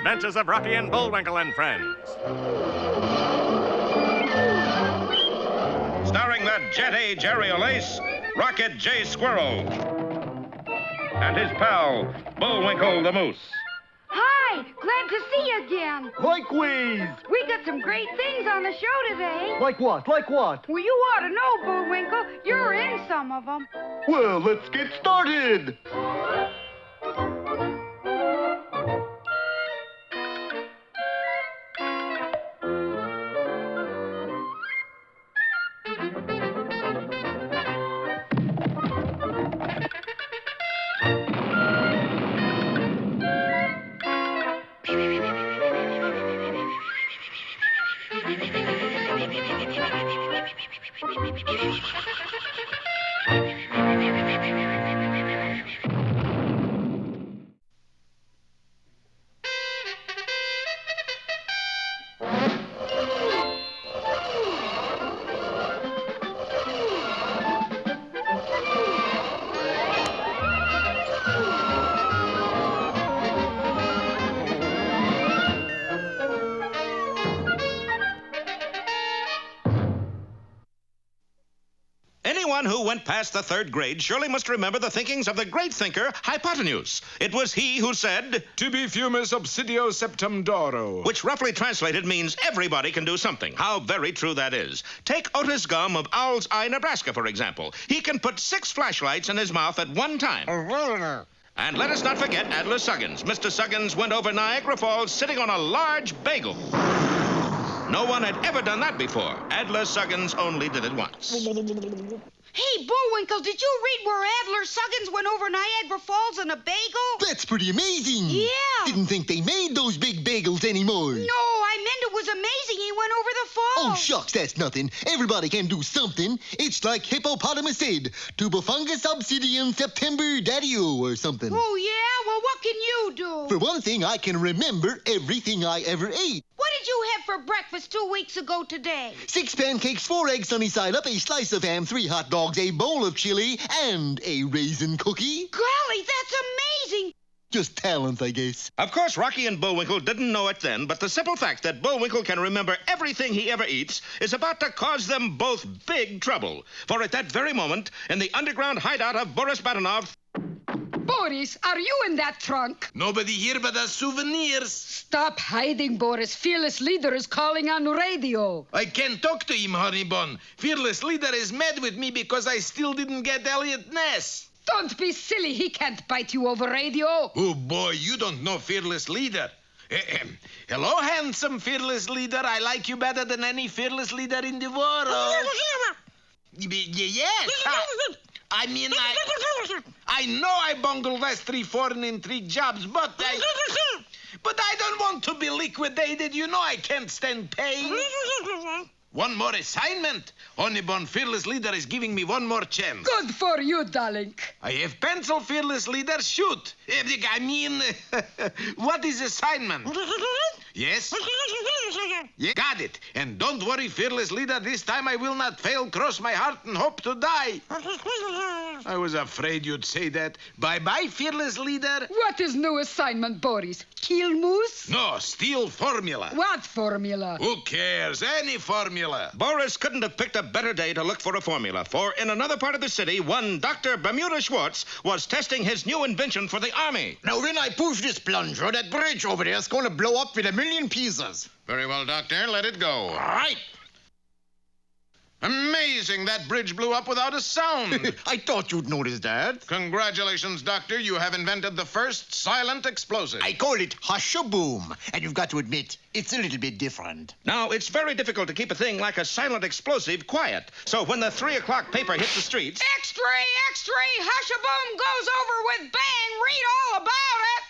Adventures of Rocky and Bullwinkle and Friends. Starring the Jet-A Jerry O'Lace, Rocket J. Squirrel, and his pal, Bullwinkle the Moose. Hi, glad to see you again. Likewise. We got some great things on the show today. Like what? Like what? Well, you ought to know, Bullwinkle. You're in some of them. Well, let's get started. Anyone who went past the third grade surely must remember the thinkings of the great thinker, Hypotenuse. It was he who said, Tibi fumus obsidio septum doro. which roughly translated means everybody can do something. How very true that is. Take Otis Gum of Owl's Eye, Nebraska, for example. He can put 6 flashlights in his mouth at one time. And let us not forget Adler Suggins. Mr. Suggins went over Niagara Falls sitting on a large bagel. No one had ever done that before. Adler Suggins only did it once. Hey, Bullwinkle, did you read where Adler Suggins went over Niagara Falls on a bagel? That's pretty amazing. Yeah. Didn't think they made those big bagels anymore. No, I meant it was amazing he went over the falls. Oh, shucks, that's nothing. Everybody can do something. It's like Hippopotamus said, tubofungus obsidian September daddy-o or something. Oh, yeah? Well, what can you do? For one thing, I can remember everything I ever ate. What did you have for breakfast 2 weeks ago today? 6 pancakes, 4 eggs sunny side up, a slice of ham, 3 hot dogs, a bowl of chili, and a raisin cookie. Golly, that's amazing. Just talent, I guess. Of course, Rocky and Bullwinkle didn't know it then, but the simple fact that Bullwinkle can remember everything he ever eats is about to cause them both big trouble. For at that very moment, in the underground hideout of Boris Badenov... Boris, are you in that trunk? Nobody here but us souvenirs. Stop hiding, Boris. Fearless Leader is calling on radio. I can't talk to him, honey bun. Fearless Leader is mad with me because I still didn't get Elliot Ness. Don't be silly. He can't bite you over radio. Oh, boy, you don't know Fearless Leader. Hello, handsome Fearless Leader. I like you better than any Fearless Leader in the world. Yes. I mean, I know I bungled last 3 foreign and 3 jobs, but I don't want to be liquidated. You know I can't stand pain. One more assignment. Honeyborn Fearless Leader is giving me one more chance. Good for you, darling. I have pencil, Fearless Leader. Shoot. I mean, what is assignment? Yes? Yeah, got it. And don't worry, Fearless Leader. This time I will not fail. Cross my heart and hope to die. I was afraid you'd say that. Bye-bye, Fearless Leader. What is new assignment, Boris? Kill moose? No, steal formula. What formula? Who cares? Any formula. Boris couldn't have picked a better day to look for a formula, for in another part of the city, one Dr. Bermuda Schwartz was testing his new invention for the army. Now, when I push this plunger, that bridge over there is going to blow up with a million pieces. Very well, Doctor. Let it go. All right. Amazing, that bridge blew up without a sound. I thought you'd notice that. Congratulations, Doctor. You have invented the first silent explosive. I call it Hush-a-Boom, and you've got to admit, it's a little bit different. Now, it's very difficult to keep a thing like a silent explosive quiet. So when the 3 o'clock paper hit the streets... X-ray, X-ray, Hush-a-Boom goes over with bang. Read all about it.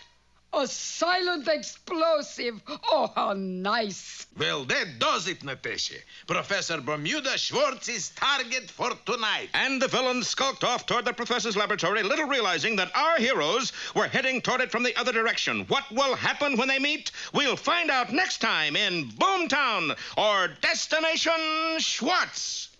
A silent explosive. Oh, how nice. Well, that does it, Natasha. Professor Bermuda Schwartz is target for tonight. And the villains skulked off toward the professor's laboratory, little realizing that our heroes were heading toward it from the other direction. What will happen when they meet? We'll find out next time in Boomtown or Destination Schwartz.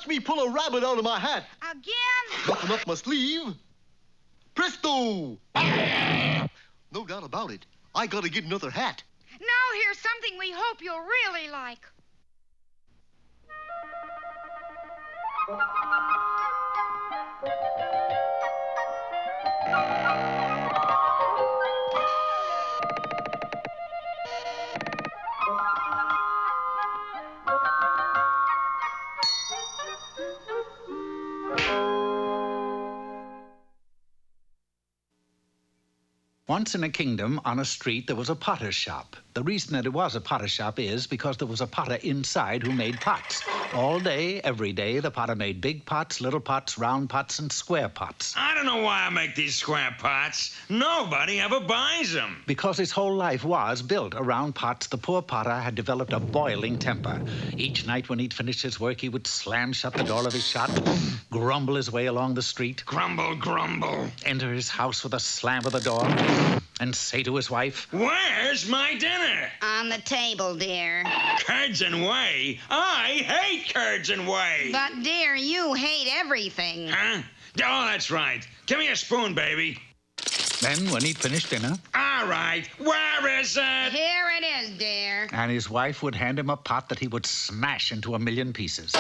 me pull a rabbit out of my hat. Again? Nothing up my sleeve. Presto! No doubt about it. I gotta get another hat. Now here's something we hope you'll really like. Once in a kingdom, on a street, there was a potter's shop. The reason that it was a potter's shop is because there was a potter inside who made pots. All day, every day, the potter made big pots, little pots, round pots, and square pots. I don't know why I make these square pots. Nobody ever buys them. Because his whole life was built around pots, the poor potter had developed a boiling temper. Each night when he'd finished his work, he would slam shut the door of his shop, grumble his way along the street, Grumble, grumble. enter his house with a slam of the door, and say to his wife, Where's my dinner? On the table, dear. Curds and whey? I hate curds and whey. But, dear, you hate everything. Huh? Oh, that's right. Give me a spoon, baby. then when he'd finished dinner, All right. Where is it? Here it is, dear. and his wife would hand him a pot that he would smash into 1,000,000 pieces.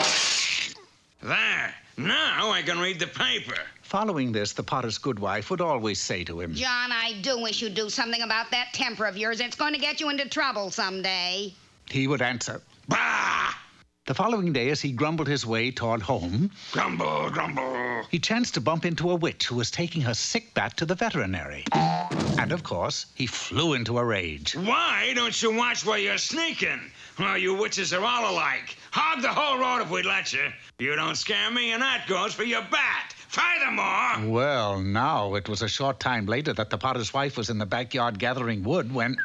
There. Now I can read the paper. Following this, the potter's good wife would always say to him, John, I do wish you'd do something about that temper of yours. It's going to get you into trouble someday. he would answer. Bah! The following day, as he grumbled his way toward home, Grumble, grumble. he chanced to bump into a witch who was taking her sick bat to the veterinary. And, of course, he flew into a rage. Why don't you watch where you're sneaking? Well, you witches are all alike. Hog the whole road if we'd let you. You don't scare me, and that goes for your bat. Furthermore... Well, now it was a short time later that the potter's wife was in the backyard gathering wood when...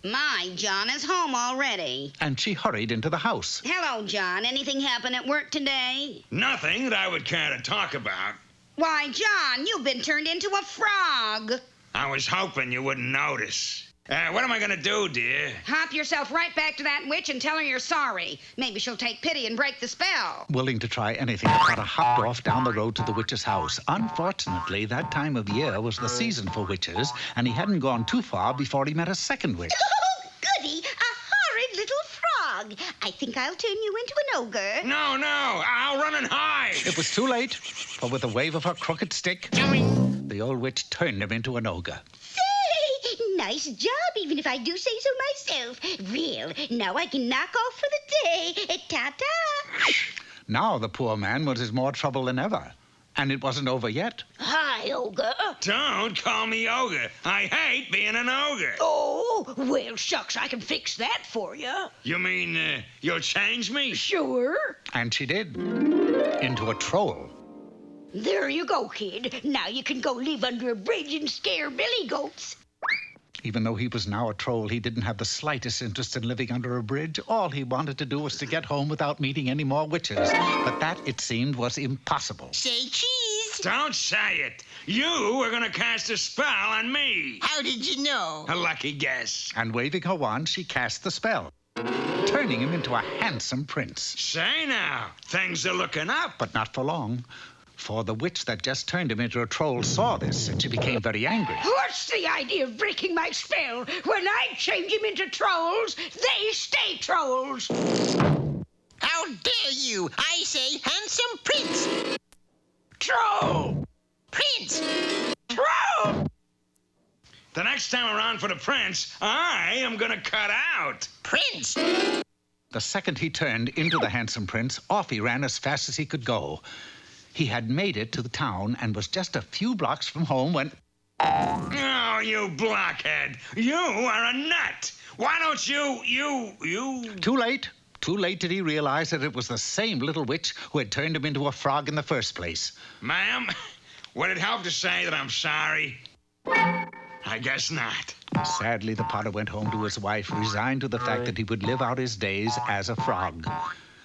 My, John is home already. and she hurried into the house. Hello, John. Anything happen at work today? Nothing that I would care to talk about. Why, John, you've been turned into a frog. I was hoping you wouldn't notice. What am I going to do, dear? Hop yourself right back to that witch and tell her you're sorry. Maybe she'll take pity and break the spell. Willing to try anything, the potter hopped off down the road to the witch's house. Unfortunately, that time of year was the season for witches, and he hadn't gone too far before he met a second witch. Oh, goody, a horrid little frog. I think I'll turn you into an ogre. No, I'll run and hide. It was too late, for with a wave of her crooked stick, the old witch turned him into an ogre. Say, nice job, even if I do say so myself. Well, now I can knock off for the day. Ta-ta. Now the poor man was in more trouble than ever. And it wasn't over yet. Hi, ogre. Don't call me ogre. I hate being an ogre. Oh, well, shucks, I can fix that for you. You mean you'll change me? Sure. And she did. Into a troll. There you go, kid. Now you can go live under a bridge and scare billy goats. Even though he was now a troll, he didn't have the slightest interest in living under a bridge. All he wanted to do was to get home without meeting any more witches. But that, it seemed, was impossible. Say cheese. Don't say it. You were going to cast a spell on me. How did you know? A lucky guess. And waving her wand, she cast the spell, turning him into a handsome prince. Say now, things are looking up. But not for long. For the witch that just turned him into a troll saw this, and she became very angry. What's the idea of breaking my spell? When I change him into trolls, they stay trolls. How dare you? I say handsome prince. Troll! Prince. Troll! The next time around for the prince, I am going to cut out. Prince. The second he turned into the handsome prince, off he ran as fast as he could go. He had made it to the town and was just a few blocks from home when... Oh, you blockhead. You are a nut. Why don't you... Too late. Too late did he realize that it was the same little witch who had turned him into a frog in the first place. Ma'am, would it help to say that I'm sorry? I guess not. Sadly, the potter went home to his wife, resigned to the fact that he would live out his days as a frog.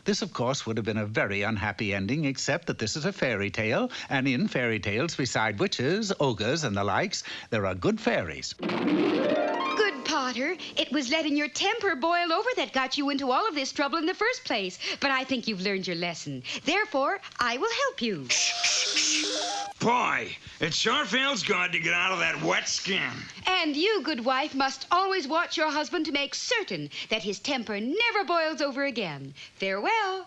This, of course, would have been a very unhappy ending, except that this is a fairy tale, and in fairy tales, beside witches, ogres, and the likes, there are good fairies. Good Potter. It was letting your temper boil over that got you into all of this trouble in the first place. But I think you've learned your lesson. Therefore, I will help you. Boy, it sure feels good to get out of that wet skin. And you, good wife, must always watch your husband to make certain that his temper never boils over again. Farewell.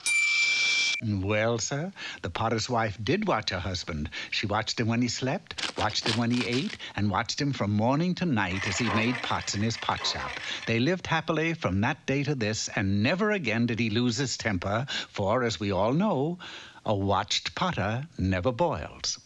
Well, sir, the potter's wife did watch her husband. She watched him when he slept, watched him when he ate, and watched him from morning to night as he made pots in his pot shop. They lived happily from that day to this, and never again did he lose his temper, for, as we all know, a watched potter never boils.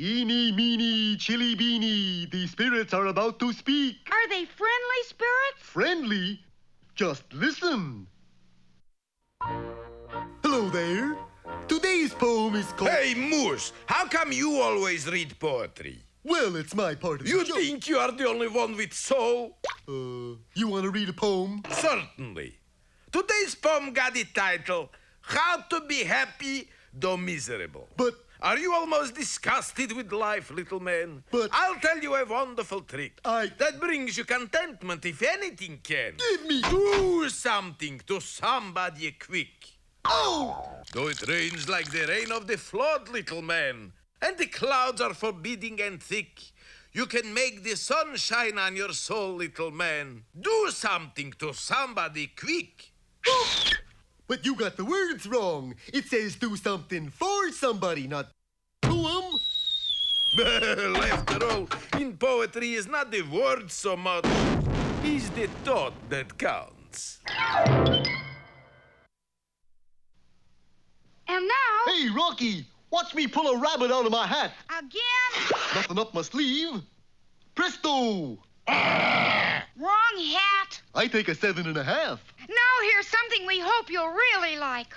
Eeny, meeny, chilly beany, the spirits are about to speak. Are they friendly spirits? Friendly? Just listen. Hello there. Today's poem is called... Hey, Moose, how come you always read poetry? Well, it's my part of the You joke. think you are the only one with soul? You want to read a poem? Certainly. Today's poem got the title, How to Be Happy Though Miserable. But... Are you almost disgusted with life, little man? But... I'll tell you a wonderful trick. I... That brings you contentment, if anything can. Give me... Do something to somebody quick. Oh! Though it rains like the rain of the flood, little man, and the clouds are forbidding and thick, you can make the sun shine on your soul, little man. Do something to somebody quick. But you got the words wrong. It says do something for somebody, not to 'em. Well, after all, in poetry is not the word so much, it's the thought that counts. And now... Hey, Rocky, watch me pull a rabbit out of my hat. Again? Nothing up my sleeve. Presto! Wrong hat. I take a 7.5. Now here's something we hope you'll really like.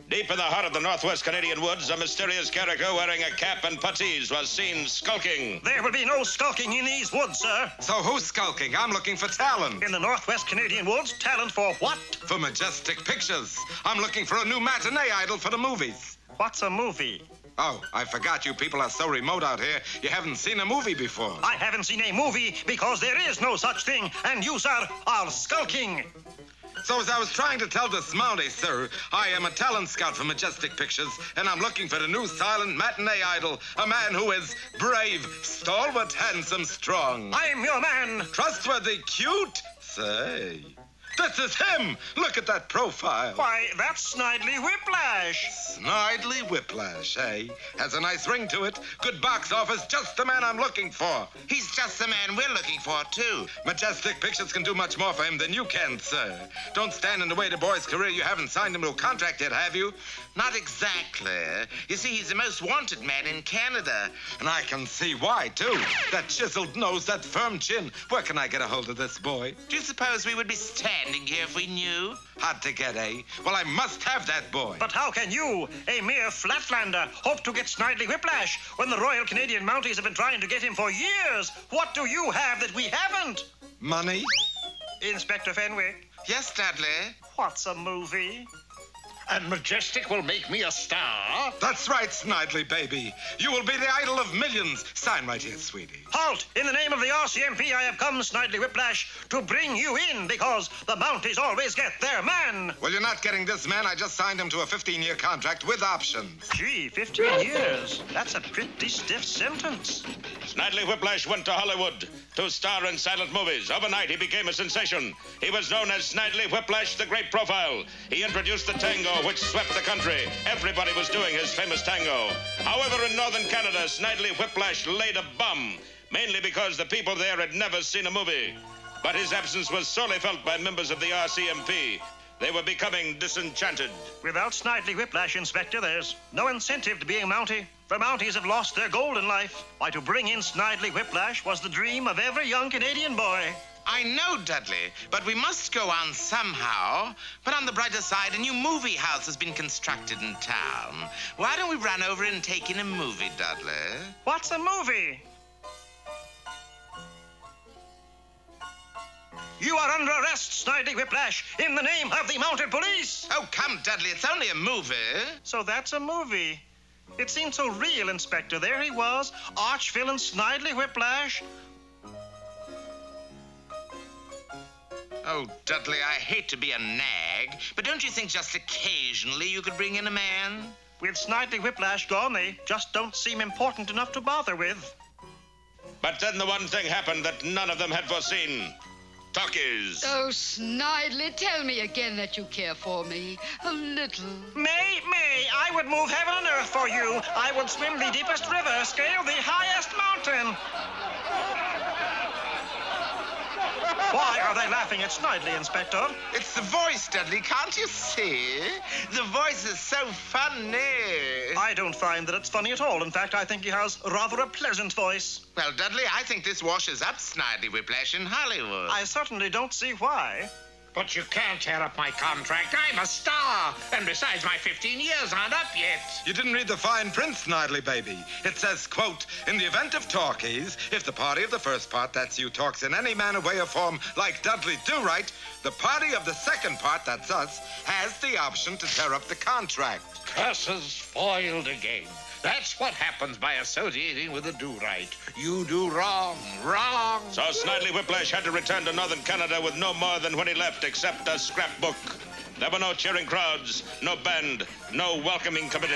Deep in the heart of the Northwest Canadian woods, a mysterious character wearing a cap and puttees was seen skulking. There will be no skulking in these woods, sir. So who's skulking? I'm looking for talent. In the Northwest Canadian woods, talent for what? For Majestic Pictures. I'm looking for a new matinee idol for the movies. What's a movie? Oh, I forgot you people are so remote out here, you haven't seen a movie before. I haven't seen a movie because there is no such thing, and you, sir, are skulking. So as I was trying to tell the Smounty, sir, I am a talent scout for Majestic Pictures, and I'm looking for the new silent matinee idol, a man who is brave, stalwart, handsome, strong. I'm your man. Trustworthy, cute. Say, this is him. Look at that profile. Why, that's Snidely Whiplash. Snidely Whiplash, eh? Has a nice ring to it. Good box office, just the man I'm looking for. He's just the man we're looking for, too. Majestic Pictures can do much more for him than you can, sir. Don't stand in the way of the boy's career. You haven't signed him to a contract yet, have you? Not exactly. You see, he's the most wanted man in Canada. And I can see why, too. That chiseled nose, that firm chin. Where can I get a hold of this boy? Do you suppose we would be standing here if we knew? Hard to get, eh? Well, I must have that boy. But how can you, a mere flatlander, hope to get Snidely Whiplash when the Royal Canadian Mounties have been trying to get him for years? What do you have that we haven't? Money? Inspector Fenwick. Yes, Dudley? What's a movie? And Majestic will make me a star? That's right, Snidely, baby. You will be the idol of millions. Sign right here, sweetie. Halt! In the name of the RCMP, I have come, Snidely Whiplash, to bring you in because the Mounties always get their man. Well, you're not getting this man. I just signed him to a 15-year contract with options. Gee, 15 years. That's a pretty stiff sentence. Snidely Whiplash went to Hollywood to star in silent movies. Overnight, he became a sensation. He was known as Snidely Whiplash, the Great Profile. He introduced the tango, which swept the country. Everybody was doing his famous tango. However, in northern Canada, Snidely Whiplash laid a bomb, mainly because the people there had never seen a movie. But his absence was sorely felt by members of the RCMP. They were becoming disenchanted. Without Snidely Whiplash, Inspector, there's no incentive to being a Mountie. The Mounties have lost their golden life. Why, to bring in Snidely Whiplash was the dream of every young Canadian boy. I know, Dudley, but we must go on somehow. But on the brighter side, a new movie house has been constructed in town. Why don't we run over and take in a movie, Dudley? What's a movie? You are under arrest, Snidely Whiplash, in the name of the Mounted Police. Oh, come, Dudley, it's only a movie. So that's a movie. It seemed so real, Inspector. There he was, arch-villain Snidely Whiplash. Oh, Dudley, I hate to be a nag, but don't you think just occasionally you could bring in a man? With Snidely Whiplash gone, they just don't seem important enough to bother with. But then the one thing happened that none of them had foreseen. Talkies. Oh, Snidely, tell me again that you care for me. A little. May, I would move heaven and earth for you. I would swim the deepest river, scale the highest mountain. Why are they laughing at Snidely, Inspector? It's the voice, Dudley, can't you see? The voice is so funny. I don't find that it's funny at all. In fact, I think he has rather a pleasant voice. Well, Dudley, I think this washes up Snidely Whiplash in Hollywood. I certainly don't see why. But you can't tear up my contract. I'm a star. And besides, my 15 years aren't up yet. You didn't read the fine print, Snidely baby. It says, quote, in the event of talkies, if the party of the first part, that's you, talks in any manner, way, or form like Dudley do-right, the party of the second part, that's us, has the option to tear up the contract. Curses foiled again. That's what happens by associating with a do-right. You do wrong. So Snidely Whiplash had to return to northern Canada with no more than when he left, except a scrapbook. There were no cheering crowds, no band, no welcoming committee.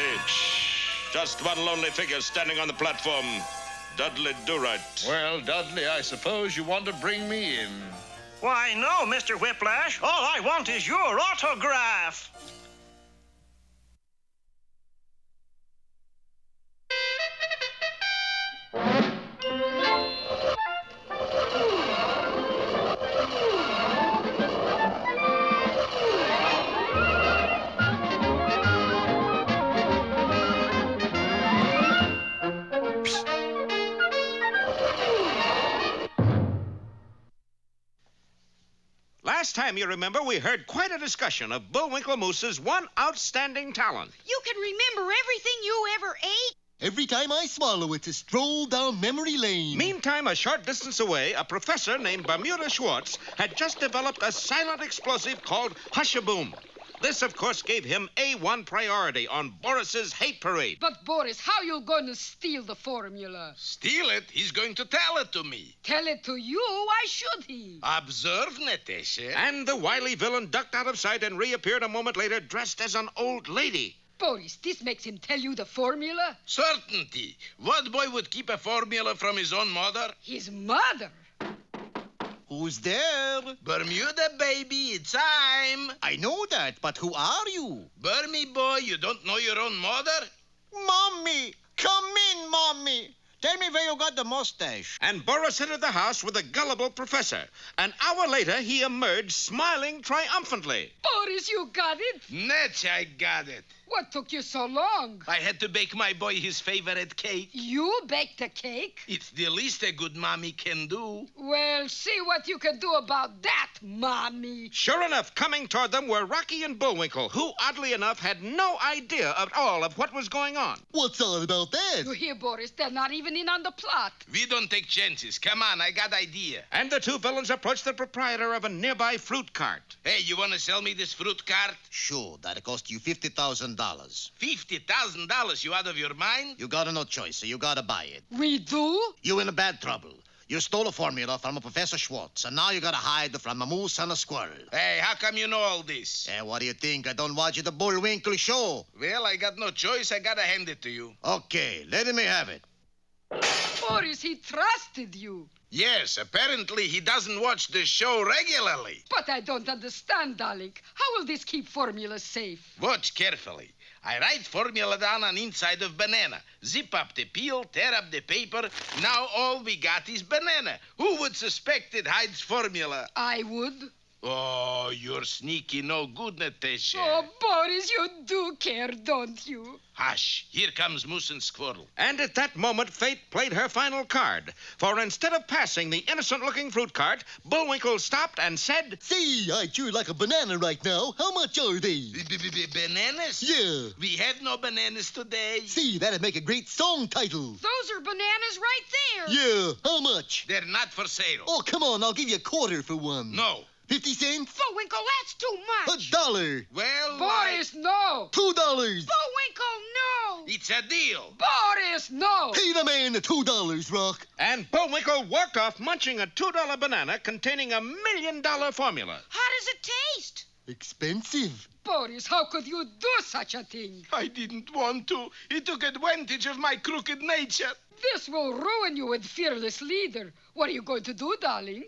Just one lonely figure standing on the platform. Dudley Do-Right. Well, Dudley, I suppose you want to bring me in. Why, no, Mr. Whiplash. All I want is your autograph. Last time, you remember, we heard quite a discussion of Bullwinkle Moose's one outstanding talent. You can remember everything you ever ate? Every time I swallow, it's a stroll down memory lane. Meantime, a short distance away, a professor named Bermuda Schwartz had just developed a silent explosive called Hush-a-Boom. This, of course, gave him A1 priority on Boris's hate parade. But, Boris, how you going to steal the formula? Steal it? He's going to tell it to me. Tell it to you? Why should he? Observe, Natasha. And the wily villain ducked out of sight and reappeared a moment later dressed as an old lady. Boris, this makes him tell you the formula? Certainty. What boy would keep a formula from his own mother? His mother? Who's there? Bermuda, baby, it's time. I know that, but who are you? Burmy boy, you don't know your own mother? Mommy! Come in, Mommy! Tell me where you got the mustache. And Boris entered the house with a gullible professor. An hour later, he emerged smiling triumphantly. Boris, you got it? Natch, I got it. What took you so long? I had to bake my boy his favorite cake. You baked a cake? It's the least a good mommy can do. Well, see what you can do about that, Mommy. Sure enough, coming toward them were Rocky and Bullwinkle, who, oddly enough, had no idea at all of what was going on. What's all about that? You hear, Boris, they're not even in on the plot. We don't take chances. Come on, I got idea. And the two villains approached the proprietor of a nearby fruit cart. Hey, you want to sell me this fruit cart? Sure, that'll cost you $50,000. $50,000? You out of your mind? You got no choice, so you gotta buy it. We do? You in a bad trouble. You stole a formula from a Professor Schwartz, and now you gotta hide from a moose and a squirrel. Hey, how come you know all this? What do you think? I don't watch the Bullwinkle show. Well, I got no choice. I gotta hand it to you. Okay, let me have it. Boris, he trusted you. Yes, apparently he doesn't watch the show regularly. But I don't understand, darling. How will this keep formula safe? Watch carefully. I write formula down on inside of banana. Zip up the peel, tear up the paper. Now all we got is banana. Who would suspect it hides formula? I would. Oh, you're sneaky, no good, Natasha. Oh, Boris, you do care, don't you? Hush, here comes Moose and Squirrel. And at that moment, fate played her final card. For instead of passing the innocent-looking fruit cart, Bullwinkle stopped and said, "See, I'd sure like a banana right now. How much are they?" Bananas? Yeah. We have no bananas today. See, that'd make a great song title. Those are bananas right there. Yeah, how much? They're not for sale. Oh, come on, I'll give you a quarter for one. No. 50 cents? Bullwinkle, that's too much. $1. Well, Boris, no. $2. Bullwinkle, no. It's a deal. Boris, no. Pay the man the $2, Rock. And Bullwinkle walked off munching a $2 banana containing $1 million formula. How does it taste? Expensive. Boris, how could you do such a thing? I didn't want to. He took advantage of my crooked nature. This will ruin you with fearless leader. What are you going to do, darling?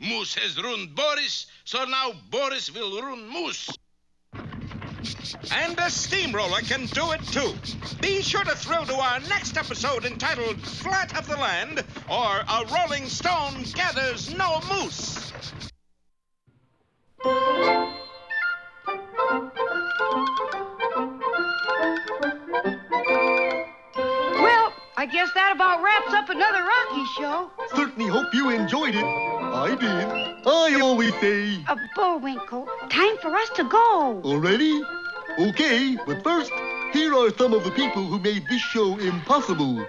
Moose has ruined Boris, so now Boris will ruin Moose. And a steamroller can do it, too. Be sure to thrill to our next episode entitled Flat of the Land, or A Rolling Stone Gathers No Moose. Well, I guess that about wraps up another Rocky show. Certainly hope you enjoyed it. I did. I always say. Bullwinkle, time for us to go. Already? Okay, but first, here are some of the people who made this show impossible.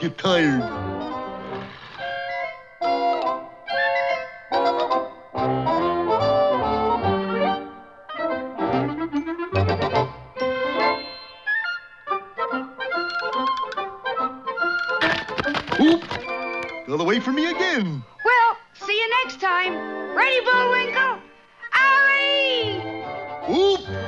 Get tired. Oop! Got away from me again. Well, see you next time. Ready, Bullwinkle? Hurry! Oop!